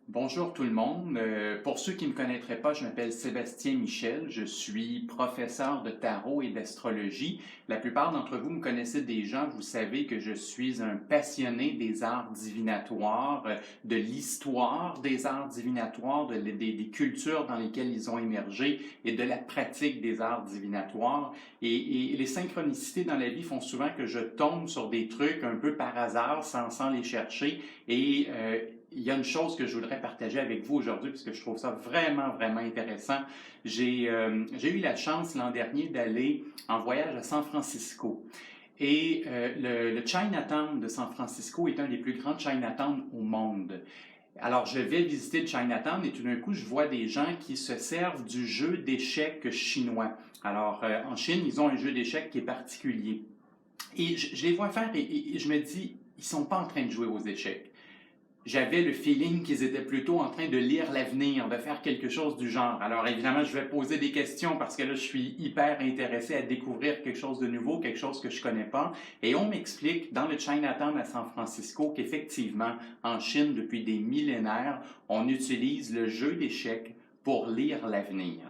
Bonjour tout le monde. Pour ceux qui ne me connaîtraient pas, je m'appelle Sébastien Michel. Je suis professeur de tarot et d'astrologie. La plupart d'entre vous me connaissez déjà. Vous savez que je suis un passionné des arts divinatoires, de l'histoire des arts divinatoires, des cultures dans lesquelles ils ont émergé et de la pratique des arts divinatoires. Et les synchronicités dans la vie font souvent que je tombe sur des trucs un peu par hasard, sans les chercher. Il y a une chose que je voudrais partager avec vous aujourd'hui, parce que je trouve ça vraiment intéressant. J'ai eu la chance l'an dernier d'aller en voyage à San Francisco. Le Chinatown de San Francisco est un des plus grands Chinatown au monde. Alors, je vais visiter le Chinatown et tout d'un coup, je vois des gens qui se servent du jeu d'échecs chinois. Alors, en Chine, ils ont un jeu d'échecs qui est particulier. Et je les vois faire et je me dis, ils sont pas en train de jouer aux échecs. J'avais le feeling qu'ils étaient plutôt en train de lire l'avenir, de faire quelque chose du genre. Alors évidemment, je vais poser des questions parce que là, je suis hyper intéressé à découvrir quelque chose de nouveau, quelque chose que je connais pas. Et on m'explique dans le Chinatown à San Francisco qu'effectivement, en Chine, depuis des millénaires, on utilise le jeu d'échecs pour lire l'avenir.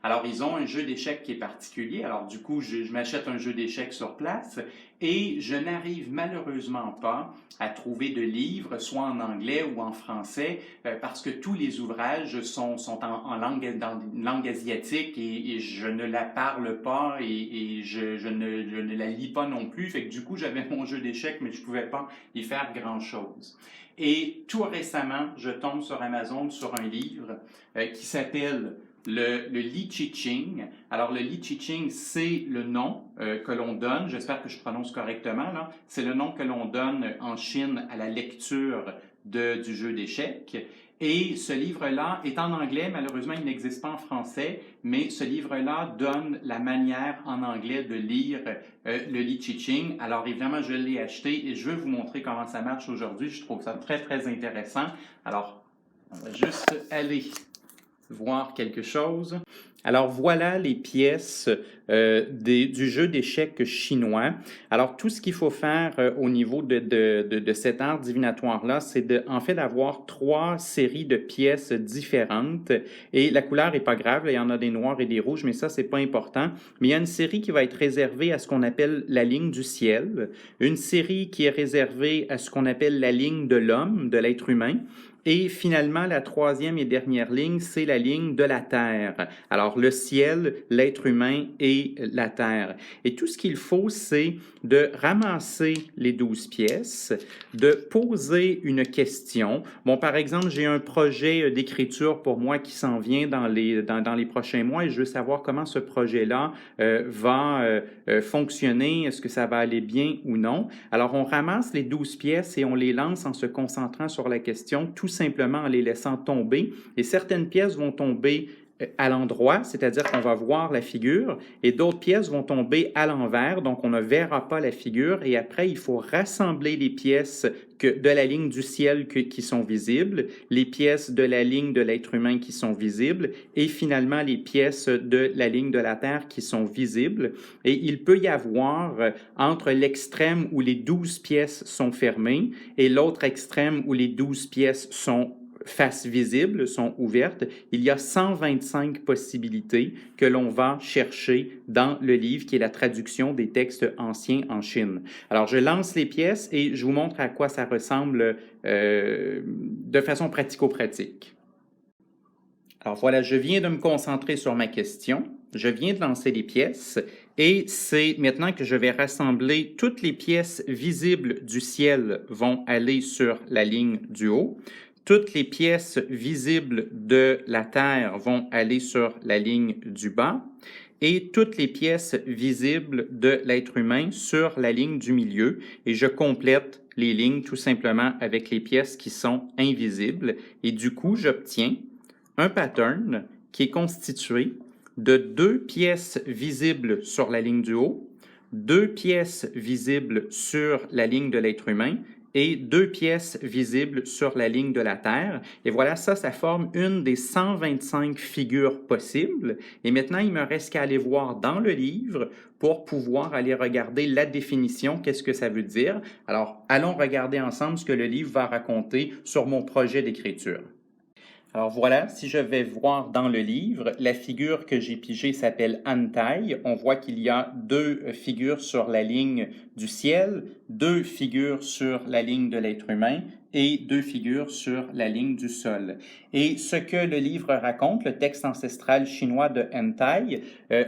Alors, ils ont un jeu d'échecs qui est particulier. Alors, du coup, je m'achète un jeu d'échecs sur place et je n'arrive malheureusement pas à trouver de livres, soit en anglais ou en français, parce que tous les ouvrages sont dans une langue asiatique et je ne la parle pas et je ne la lis pas non plus. Fait que du coup, j'avais mon jeu d'échecs, mais je ne pouvais pas y faire grand-chose. Et tout récemment, je tombe sur Amazon sur un livre qui s'appelle le Li Ching. Alors, le Li Ching, c'est le nom que l'on donne, j'espère que je prononce correctement, là, c'est le nom que l'on donne en Chine à la lecture du jeu d'échecs. Et ce livre-là est en anglais, malheureusement, il n'existe pas en français, mais ce livre-là donne la manière en anglais de lire le Li Ching. Alors, évidemment, je l'ai acheté et je veux vous montrer comment ça marche aujourd'hui. Je trouve ça très intéressant. Alors, on va juste aller voir quelque chose. Alors voilà les pièces du jeu d'échecs chinois. Alors tout ce qu'il faut faire au niveau de cet art divinatoire-là, c'est en fait d'avoir trois séries de pièces différentes. Et la couleur n'est pas grave, là, il y en a des noirs et des rouges, mais ça, c'est pas important. Mais il y a une série qui va être réservée à ce qu'on appelle la ligne du ciel, une série qui est réservée à ce qu'on appelle la ligne de l'homme, de l'être humain. Et finalement, la troisième et dernière ligne, c'est la ligne de la Terre. Alors, le ciel, l'être humain et la Terre. Et tout ce qu'il faut, c'est de ramasser les 12 pièces, de poser une question. Bon, par exemple, j'ai un projet d'écriture pour moi qui s'en vient dans les prochains mois et je veux savoir comment ce projet-là va fonctionner, est-ce que ça va aller bien ou non. Alors, on ramasse les 12 pièces et on les lance en se concentrant sur la question, tout simplement en les laissant tomber. Et certaines pièces vont tomber à l'endroit, c'est-à-dire qu'on va voir la figure, et d'autres pièces vont tomber à l'envers, donc on ne verra pas la figure, et après, il faut rassembler les pièces de la ligne du ciel qui sont visibles, les pièces de la ligne de l'être humain qui sont visibles, et finalement les pièces de la ligne de la Terre qui sont visibles. Et il peut y avoir entre l'extrême où les 12 pièces sont fermées et l'autre extrême où les 12 pièces sont faces visibles, sont ouvertes, il y a 125 possibilités que l'on va chercher dans le livre qui est la traduction des textes anciens en Chine. Alors, je lance les pièces et je vous montre à quoi ça ressemble de façon pratico-pratique. Alors voilà, je viens de me concentrer sur ma question, je viens de lancer les pièces et c'est maintenant que je vais rassembler toutes les pièces visibles du ciel vont aller sur la ligne du haut. Toutes les pièces visibles de la Terre vont aller sur la ligne du bas et toutes les pièces visibles de l'être humain sur la ligne du milieu. Et je complète les lignes tout simplement avec les pièces qui sont invisibles. Et du coup, j'obtiens un pattern qui est constitué de deux pièces visibles sur la ligne du haut, deux pièces visibles sur la ligne de l'être humain et deux pièces visibles sur la ligne de la Terre. Et voilà, ça forme une des 125 figures possibles. Et maintenant, il me reste qu'à aller voir dans le livre pour pouvoir aller regarder la définition, qu'est-ce que ça veut dire. Alors, allons regarder ensemble ce que le livre va raconter sur mon projet d'écriture. Alors voilà, si je vais voir dans le livre, la figure que j'ai pigée s'appelle Antaï. On voit qu'il y a deux figures sur la ligne du ciel, deux figures sur la ligne de l'être humain et deux figures sur la ligne du sol. Et ce que le livre raconte, le texte ancestral chinois de Antaï,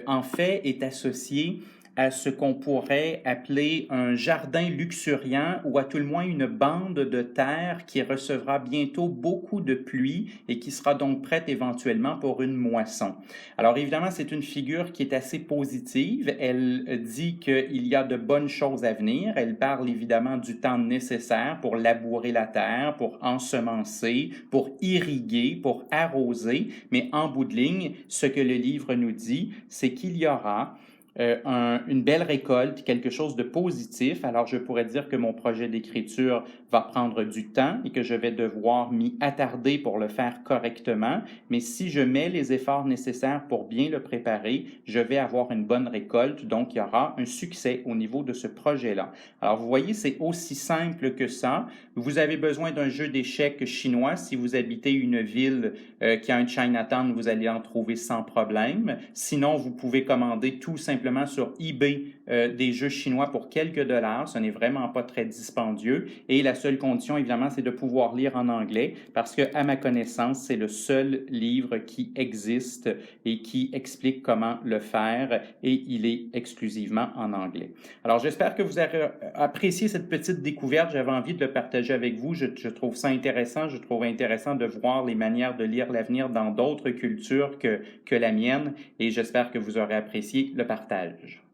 en fait est associé à ce qu'on pourrait appeler un jardin luxuriant ou à tout le moins une bande de terre qui recevra bientôt beaucoup de pluie et qui sera donc prête éventuellement pour une moisson. Alors évidemment, c'est une figure qui est assez positive. Elle dit qu'il y a de bonnes choses à venir. Elle parle évidemment du temps nécessaire pour labourer la terre, pour ensemencer, pour irriguer, pour arroser. Mais en bout de ligne, ce que le livre nous dit, c'est qu'il y aura une belle récolte, quelque chose de positif. Alors, je pourrais dire que mon projet d'écriture va prendre du temps et que je vais devoir m'y attarder pour le faire correctement. Mais si je mets les efforts nécessaires pour bien le préparer, je vais avoir une bonne récolte. Donc, il y aura un succès au niveau de ce projet-là. Alors, vous voyez, c'est aussi simple que ça. Vous avez besoin d'un jeu d'échecs chinois. Si vous habitez une ville qui a un Chinatown, vous allez en trouver sans problème. Sinon, vous pouvez commander tout simplement sur eBay des jeux chinois pour quelques dollars. Ce n'est vraiment pas très dispendieux. Et la seule condition, évidemment, c'est de pouvoir lire en anglais parce que, à ma connaissance, c'est le seul livre qui existe et qui explique comment le faire et il est exclusivement en anglais. Alors, j'espère que vous avez apprécié cette petite découverte. J'avais envie de le partager avec vous. Je trouve ça intéressant. Je trouve intéressant de voir les manières de lire l'avenir dans d'autres cultures que la mienne et j'espère que vous aurez apprécié le partage.